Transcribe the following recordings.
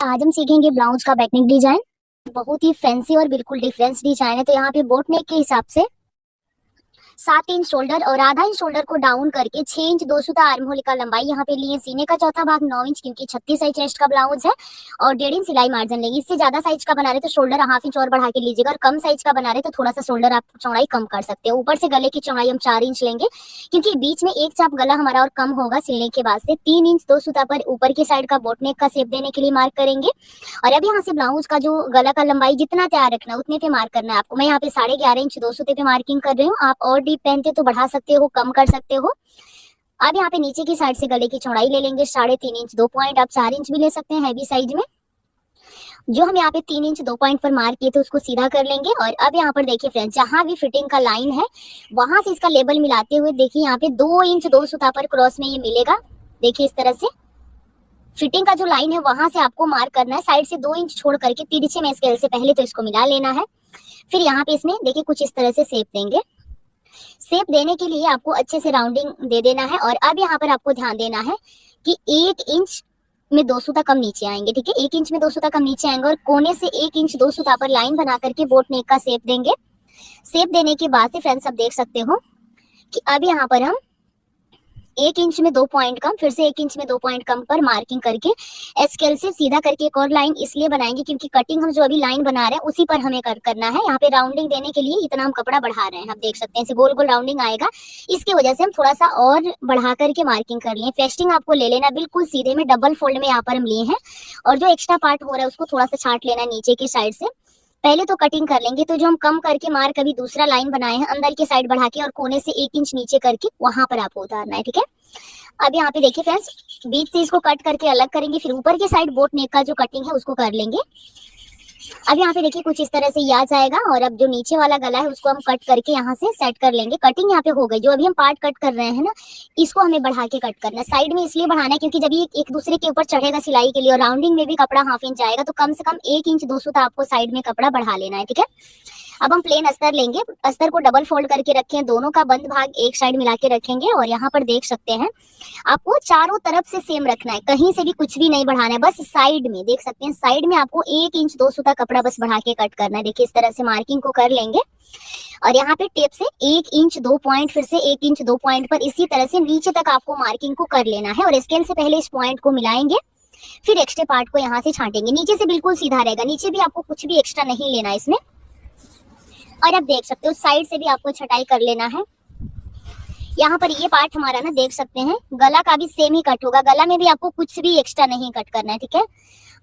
आज हम सीखेंगे ब्लाउज का बैकनेक डिजाइन। बहुत ही फैंसी और बिल्कुल डिफरेंस डिजाइन है। तो यहाँ पे बोट नेक के हिसाब से 7 इंच शोल्डर और आधा इंच शोल्डर को डाउन करके 6 इंच 2 सूता आर्म होल का लंबाई यहाँ पे लिए। सीने का चौथा भाग 9 इंच क्योंकि 36 साइज चेस्ट का ब्लाउज है और 1.5 इंच सिलाई मार्जिन लेंगे। इससे ज्यादा साइज का बना रहे तो शोल्डर हाफ इंच और बढ़ा के लीजिएगा और कम साइज का बना रहे तो थोड़ा सा शोल्डर आप चौड़ाई कम कर सकते हो। ऊपर से गले की चौड़ाई हम 4 इंच लेंगे क्योंकि बीच में एक चाप गला हमारा और कम होगा सिलने के बाद से। 3 इंच 2 सूता पर ऊपर की साइड का बोट नेक का शेप देने के लिए मार्क करेंगे। और अब यहाँ से ब्लाउज का जो गला का लंबाई जितना तैयार रखना है उतने पे मार्क करना है आपको। मैं यहाँ पे 11.5 इंच 2 सूते पे मार्किंग कर रही हूँ। आप और डीप पहनते तो बढ़ा सकते हो, कम कर सकते हो। अब यहाँ पे नीचे की साइड से गले की चौड़ाई ले लेंगे 3.5 इंच 2 पॉइंट। आप 4 इंच भी ले सकते हैं हैवी साइज में। जो हम यहाँ पे 3 इंच 2 पॉइंट पर मार्क किए थे उसको सीधा कर लेंगे। और अब यहाँ पर देखिए फ्रेंड्स, जहां भी फिटिंग का लाइन है वहां से इसका लेबल मिलाते हुए देखिए यहाँ पे 2 इंच 2 सूता पर क्रॉस में ये मिलेगा। देखिए इस तरह से फिटिंग का जो लाइन है वहां से आपको मार्क करना है। साइड से 2 इंच छोड़ करके तिरछे में स्केल से पहले तो इसको मिला लेना है। फिर यहाँ पे इसमें देखिए कुछ इस तरह से शेप देंगे। शेप देने के लिए आपको अच्छे से राउंडिंग दे देना है। और अब यहाँ पर आपको ध्यान देना है कि 1 इंच में 2 सूता कम नीचे आएंगे। ठीक है, 1 इंच में 2 सूता कम नीचे आएंगे और कोने से 1 इंच 2 सूता पर लाइन बना करके बोट नेक का शेप देंगे। शेप देने के बाद से फ्रेंड्स आप देख सकते हो कि अब यहाँ पर हम 1 इंच में 2 पॉइंट कम, फिर से 1 इंच में 2 पॉइंट कम पर मार्किंग करके स्केल से सीधा करके एक और लाइन इसलिए बनाएंगे क्योंकि कटिंग हम जो अभी लाइन बना रहे हैं उसी पर हमें करना है। यहाँ पे राउंडिंग देने के लिए इतना हम कपड़ा बढ़ा रहे हैं। आप देख सकते हैं इसे गोल गोल राउंडिंग आएगा, इसकी वजह से हम थोड़ा सा और बढ़ा करके मार्किंग कर लिए। फेस्टिंग आपको ले लेना बिल्कुल सीधे में, डबल फोल्ड में यहाँ पर हम लिए हैं। और जो एक्स्ट्रा पार्ट हो रहा है उसको थोड़ा सा छांट लेना नीचे की साइड से। पहले तो कटिंग कर लेंगे। तो जो हम कम करके मार्क अभी दूसरा लाइन बनाए हैं अंदर की साइड बढ़ा के और कोने से 1 इंच नीचे करके वहां पर आपको उतारना है। ठीक है, अब यहाँ पे देखिए फ्रेंड्स, बीच से इसको कट करके अलग करेंगे। फिर ऊपर के साइड बोट नेक का जो कटिंग है उसको कर लेंगे। अब यहाँ पे देखिए कुछ इस तरह से ये आ जाएगा। और अब जो नीचे वाला गला है उसको हम कट करके यहाँ से सेट कर लेंगे। कटिंग यहाँ पे हो गई। जो अभी हम पार्ट कट कर रहे हैं ना, इसको हमें बढ़ा के कट करना है। साइड में इसलिए बढ़ाना है क्योंकि जब ये एक दूसरे के ऊपर चढ़ेगा सिलाई के लिए और राउंडिंग में भी कपड़ा हाफ इंच आएगा तो कम से कम 1 इंच 2 सूता आपको साइड में कपड़ा बढ़ा लेना है। ठीक है, अब हम प्लेन अस्तर लेंगे। अस्तर को डबल फोल्ड करके रखें, दोनों का बंद भाग एक साइड मिला के रखेंगे। और यहाँ पर देख सकते हैं आपको चारों तरफ से सेम रखना है, कहीं से भी कुछ भी नहीं बढ़ाना है। बस साइड में देख सकते हैं, साइड में आपको 1 इंच 2 सूता कपड़ा बस बढ़ा के कट करना है। देखिए इस तरह से मार्किंग को कर लेंगे। और यहाँ पे टेप से 1 इंच 2 पॉइंट, फिर से 1 इंच 2 पॉइंट पर इसी तरह से नीचे तक आपको मार्किंग को कर लेना है। और स्केल से पहले इस पॉइंट को मिलाएंगे, फिर एक्स्ट्रा पार्ट को यहाँ से छांटेंगे। नीचे से बिल्कुल सीधा रहेगा, नीचे भी आपको कुछ भी एक्स्ट्रा नहीं लेना है इसमें। और अब देख सकते हो साइड से भी आपको छटाई कर लेना है। यहाँ पर ये पार्ट हमारा ना देख सकते हैं गला का भी सेम ही कट होगा। गला में भी आपको कुछ भी एक्स्ट्रा नहीं कट करना है। ठीक है,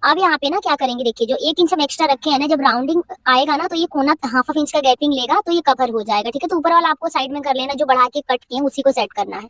अब यहाँ पे ना क्या करेंगे, देखिए जो 1 इंच हम एक्स्ट्रा रखे हैं ना, जब राउंडिंग आएगा ना तो ये कोना हाफ इंच का गैपिंग लेगा तो ये कवर हो जाएगा। ठीक है, तो ऊपर वाला आपको साइड में कर लेना, जो बढ़ा के कट किए उसी को सेट करना है।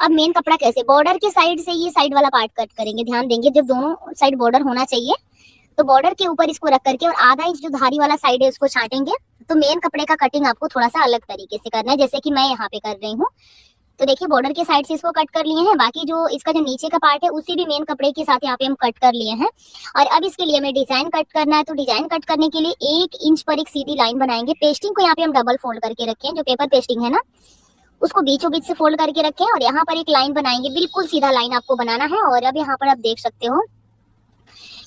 अब मेन कपड़ा कैसे, बॉर्डर के साइड से ये साइड वाला पार्ट कट करेंगे। ध्यान देंगे जब दोनों साइड बॉर्डर होना चाहिए तो बॉर्डर के ऊपर इसको रख करके और आधा इंच जो धारी वाला साइड है उसको छाटेंगे। तो मेन कपड़े का कटिंग आपको थोड़ा सा अलग तरीके से करना है, जैसे कि मैं यहाँ पे कर रही हूँ। तो देखिए बॉर्डर के साइड से इसको कट कर लिए हैं, बाकी जो इसका जो नीचे का पार्ट है उसी भी मेन कपड़े के साथ यहाँ पे हम कट कर लिए हैं। और अब इसके लिए हमें डिजाइन कट करना है। तो डिजाइन कट करने के लिए 1 इंच पर एक सीधी लाइन बनाएंगे। पेस्टिंग को यहाँ पे हम डबल फोल्ड करके रखें, जो पेपर पेस्टिंग है ना उसको बीचों बीच से फोल्ड करके रखें और यहाँ पर एक लाइन बनाएंगे। बिल्कुल सीधा लाइन आपको बनाना है। और अब यहाँ पर आप देख सकते हो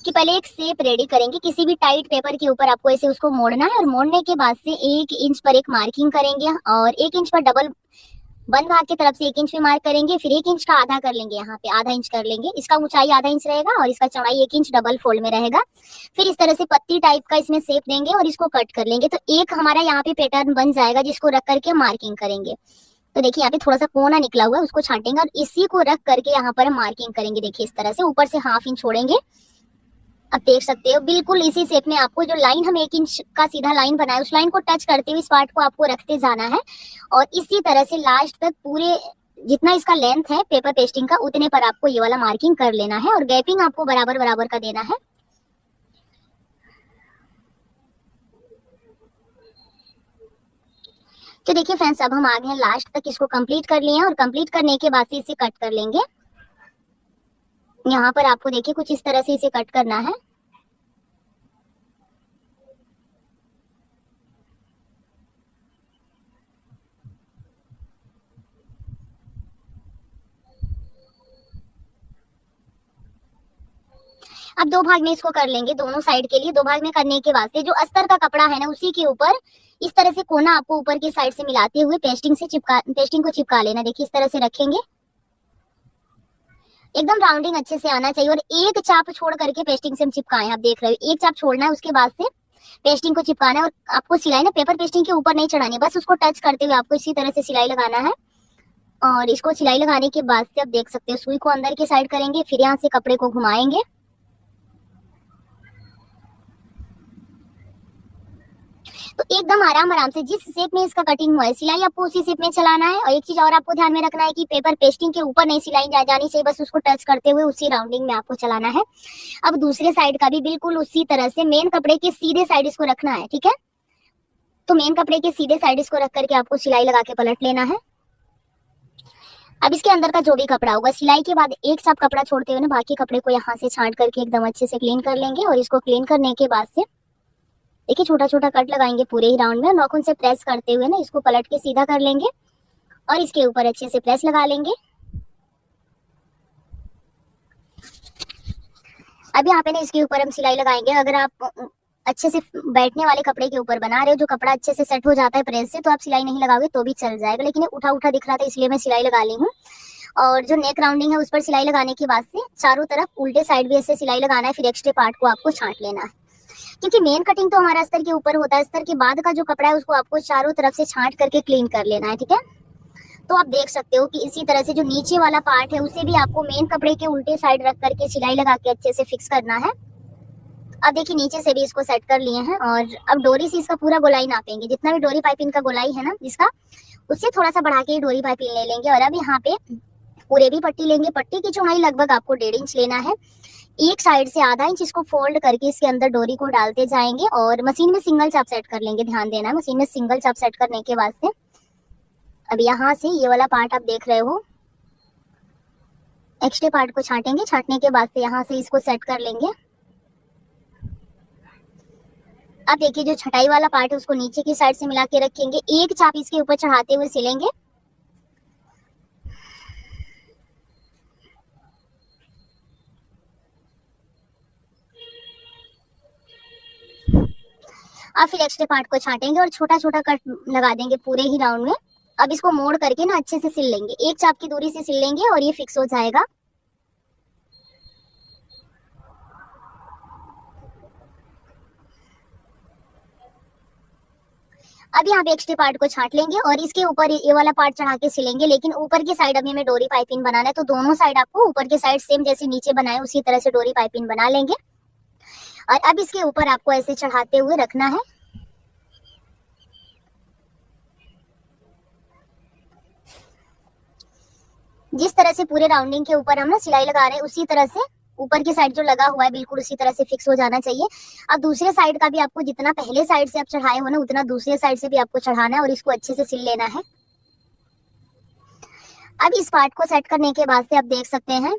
कि पहले एक शेप रेडी करेंगे। किसी भी टाइट पेपर के ऊपर आपको ऐसे उसको मोड़ना है और मोड़ने के बाद से 1 इंच पर एक मार्किंग करेंगे और 1 इंच पर डबल बंद भाग की तरफ से 1 इंच पे मार्क करेंगे। फिर 1 इंच का आधा कर लेंगे, यहाँ पे आधा इंच कर लेंगे। इसका ऊंचाई आधा इंच रहेगा और इसका चौड़ाई 1 इंच डबल फोल्ड में रहेगा। फिर इस तरह से पत्ती टाइप का इसमें शेप देंगे और इसको कट कर लेंगे। तो एक हमारा यहाँ पे पैटर्न बन जाएगा जिसको रख करके मार्किंग करेंगे। तो देखिए यहाँ पे थोड़ा सा कोना निकला हुआ है उसको छांटेंगे और इसी को रख करके यहाँ पर हम मार्किंग करेंगे। देखिए इस तरह से ऊपर से हाफ इंच छोड़ेंगे। अब देख सकते हो बिल्कुल इसी शेप में आपको जो लाइन हम 1 इंच का सीधा लाइन बनाए उस लाइन को टच करते हुए इस पार्ट को आपको रखते जाना है। और इसी तरह से लास्ट तक पूरे जितना इसका लेंथ है पेपर पेस्टिंग का उतने पर आपको ये वाला मार्किंग कर लेना है और गैपिंग आपको बराबर बराबर का देना है। तो देखिए फ्रेंड्स, अब हम आ गए हैं लास्ट तक, इसको कंप्लीट कर लिए हैं और कंप्लीट करने के बाद से इसे कट कर लेंगे। यहाँ पर आपको देखिए कुछ इस तरह से इसे कट करना है। अब दो भाग में इसको कर लेंगे दोनों साइड के लिए। दो भाग में करने के बाद से जो अस्तर का कपड़ा है ना उसी के ऊपर इस तरह से कोना आपको ऊपर की साइड से मिलाते हुए पेस्टिंग को चिपका लेना। देखिए इस तरह से रखेंगे, एकदम राउंडिंग अच्छे से आना चाहिए और एक चाप छोड़ करके पेस्टिंग से हम चिपकाएं। आप देख रहे हो एक चाप छोड़ना है, उसके बाद से पेस्टिंग को चिपकाना है और आपको सिलाई ना पेपर पेस्टिंग के ऊपर नहीं चढ़ानी, बस उसको टच करते हुए आपको इसी तरह से सिलाई लगाना है। और इसको सिलाई लगाने के बाद से आप देख सकते हो सुई को अंदर की साइड करेंगे, फिर यहाँ से कपड़े को घुमाएंगे। तो एकदम आराम आराम से जिस शेप में इसका कटिंग हुआ है सिलाई आपको उसी शेप में चलाना है। और एक चीज और आपको ध्यान में रखना है कि पेपर पेस्टिंग के ऊपर नहीं सिलाई जानी चाहिए, बस उसको टच करते हुए उसी राउंडिंग में आपको चलाना है। अब दूसरे साइड का भी बिल्कुल उसी तरह से मेन कपड़े के सीधे साइड इसको रखना है, ठीक है। तो मेन कपड़े के सीधे साइड इसको रख करके आपको सिलाई लगा के पलट लेना है। अब इसके अंदर का जो भी कपड़ा होगा सिलाई के बाद एक चाप कपड़ा छोड़ते हुए ना बाकी कपड़े को यहाँ से छांट करके एकदम अच्छे से क्लीन कर लेंगे। और इसको क्लीन करने के बाद से देखिए छोटा छोटा कट लगाएंगे पूरे ही राउंड में। नाखून से प्रेस करते हुए ना इसको पलट के सीधा कर लेंगे और इसके ऊपर अच्छे से प्रेस लगा लेंगे। अब यहाँ पे ना इसके ऊपर हम सिलाई लगाएंगे। अगर आप अच्छे से बैठने वाले कपड़े के ऊपर बना रहे हो जो कपड़ा अच्छे से सेट हो जाता है प्रेस से, तो आप सिलाई नहीं लगाओगे तो भी चल जाएगा, लेकिन उठा उठा दिख रहा था इसलिए मैं सिलाई लगा ली हूँ। और जो नेक राउंडिंग है उस पर सिलाई लगाने के बाद से चारों तरफ उल्टे साइड भी ऐसे सिलाई लगाना है, फिर एक्स्ट्रा पार्ट को आपको छांट लेना है। क्योंकि मेन कटिंग तो हमारा अस्तर के ऊपर होता है, अस्तर के बाद का जो कपड़ा है उसको आपको चारों तरफ से छांट करके क्लीन कर लेना है, ठीक है। तो आप देख सकते हो कि इसी तरह से जो नीचे वाला पार्ट है उसे भी आपको मेन कपड़े के उल्टे साइड रख करके सिलाई लगा के अच्छे से फिक्स करना है। अब देखिए नीचे से भी इसको सेट कर लिए हैं और अब डोरी से इसका पूरा गोलाई नापेंगे। जितना भी डोरी पाइपिंग का गोलाई है ना इसका, उससे थोड़ा सा बढ़ा के डोरी पाइपिंग ले लेंगे। और अब यहाँ पे पूरे भी पट्टी लेंगे। पट्टी की चौड़ाई लगभग आपको 1.5 इंच लेना है। एक साइड से आधा इंच इसको फोल्ड करके इसके अंदर डोरी को डालते जाएंगे और मशीन में सिंगल चाप सेट कर लेंगे। ध्यान देना है मशीन में सिंगल चाप सेट करने के बाद से अब यहाँ से ये वाला पार्ट आप देख रहे हो एक्स्ट्रा पार्ट को छाटेंगे। छाटने के बाद से यहाँ से इसको सेट कर लेंगे। अब देखिए जो छटाई वाला पार्ट है उसको नीचे की साइड से मिला के रखेंगे। एक चाप इसके ऊपर चढ़ाते हुए सिलेंगे। अब फिर एक्स्ट्रा पार्ट को छाटेंगे और छोटा छोटा कट लगा देंगे पूरे ही राउंड में। अब इसको मोड़ करके ना अच्छे से सिल लेंगे। एक चाप की दूरी से सिल लेंगे और ये फिक्स हो जाएगा। अब यहाँ पे एक्स्ट्रा पार्ट को छाट लेंगे और इसके ऊपर ये वाला पार्ट चढ़ा के सिलेंगे। लेकिन ऊपर की साइड अभी हमें डोरी पाइपिंग बनाना है, तो दोनों साइड आपको ऊपर की साइड सेम जैसे नीचे बनाए उसी तरह से डोरी पाइपिंग बना लेंगे। और अब इसके ऊपर आपको ऐसे चढ़ाते हुए रखना है। जिस तरह से पूरे राउंडिंग के ऊपर हम ना सिलाई लगा रहे हैं उसी तरह से ऊपर की साइड जो लगा हुआ है बिल्कुल उसी तरह से फिक्स हो जाना चाहिए। अब दूसरे साइड का भी आपको जितना पहले साइड से आप चढ़ाए हो ना उतना दूसरे साइड से भी आपको चढ़ाना है और इसको अच्छे से सिल लेना है। अब इस पार्ट को सेट करने के बाद से आप देख सकते हैं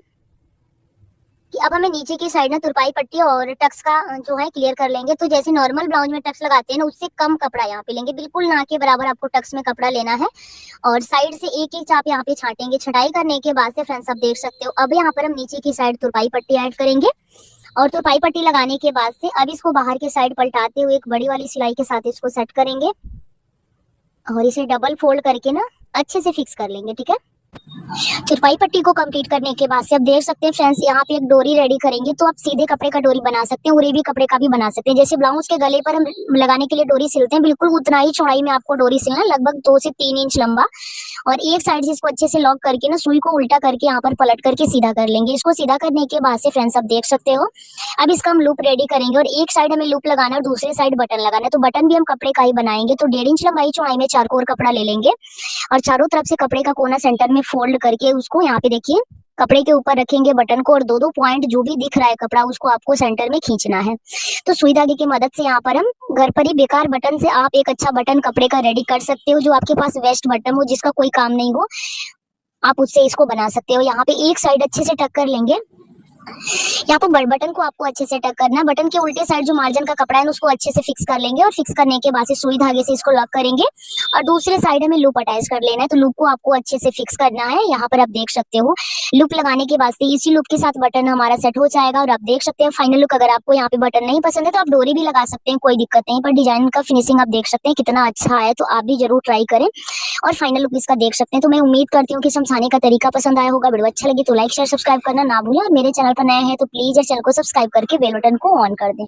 कि अब हमें नीचे की साइड ना तुरपाई पट्टी और टक्स का जो है क्लियर कर लेंगे। तो जैसे नॉर्मल ब्लाउज में टक्स लगाते हैं ना उससे कम कपड़ा यहाँ पे लेंगे, बिल्कुल ना के बराबर आपको टक्स में कपड़ा लेना है। और साइड से एक एक चाप यहाँ पे छाटेंगे। छटाई करने के बाद से फ्रेंड्स आप देख सकते हो अब यहाँ पर हम नीचे की साइड तुरपाई पट्टी ऐड करेंगे। और तुरपाई पट्टी लगाने के बाद से अब इसको बाहर की साइड पलटाते हुए एक बड़ी वाली सिलाई के साथ इसको सेट करेंगे और इसे डबल फोल्ड करके ना अच्छे से फिक्स कर लेंगे, ठीक है। तुरपाई पट्टी को कंप्लीट करने के बाद से आप देख सकते हैं फ्रेंड्स यहाँ पे एक डोरी रेडी करेंगे। तो आप सीधे कपड़े का डोरी बना सकते हैं, उरेबी कपड़े का भी बना सकते हैं। जैसे ब्लाउज के गले पर हम लगाने के लिए डोरी सिलते हैं बिल्कुल उतना ही चौड़ाई में आपको डोरी सिलना, लगभग 2 से 3 इंच लंबा। और एक साइड से इसको अच्छे से लॉक करके ना सुई को उल्टा करके यहाँ पर पलट करके सीधा कर लेंगे। इसको सीधा करने के बाद से फ्रेंड्स आप देख सकते हो अब इसका हम लूप रेडी करेंगे और एक साइड हमें लूप लगाना है और दूसरी साइड बटन लगाना है। तो बटन भी हम कपड़े का ही बनाएंगे। तो 1.5 इंच लंबाई चौड़ाई में 4 कोर कपड़ा ले लेंगे और चारों तरफ से कपड़े का कोना सेंटर में फोल्ड करके उसको यहाँ पे देखिए कपड़े के ऊपर रखेंगे बटन को और 2-2 पॉइंट जो भी दिख रहा है कपड़ा उसको आपको सेंटर में खींचना है। तो सुई धागे की मदद से यहाँ पर हम घर पर ही बेकार बटन से आप एक अच्छा बटन कपड़े का रेडी कर सकते हो। जो आपके पास वेस्ट बटन हो जिसका कोई काम नहीं हो आप उससे इसको बना सकते हो। यहाँ पे एक साइड अच्छे से टक कर लेंगे यहाँ पर बटन को आपको अच्छे से टक करना है। बटन के उल्टे साइड जो मार्जिन का कपड़ा है ना, उसको अच्छे से फिक्स कर लेंगे और फिक्स करने के बाद से सुई धागे से इसको लॉक करेंगे और दूसरे साइड हमें लूप अटैच कर लेना है। तो लूप को आपको अच्छे से फिक्स करना है। यहाँ पर आप देख सकते हो लूप लगाने के बाद से इसी लूप के साथ बटन हमारा सेट हो जाएगा और आप देख सकते हैं फाइनल लुक। अगर आपको यहाँ पे बटन नहीं पसंद है तो आप डोरी भी लगा सकते हैं, कोई दिक्कत नहीं, पर डिजाइन का फिनिशिंग आप देख सकते हैं कितना अच्छा है। तो आप भी जरूर ट्राई करें और फाइनल लुक इसका देख सकते हैं। तो मैं उम्मीद करती हूँ कि समझाने का तरीका पसंद आया होगा। वीडियो अच्छा लगे तो लाइक शेयर सब्सक्राइब करना ना भूलें और मेरे चैनल पर नए हैं तो प्लीज इस चैनल को सब्सक्राइब करके बेल बटन को ऑन कर दें।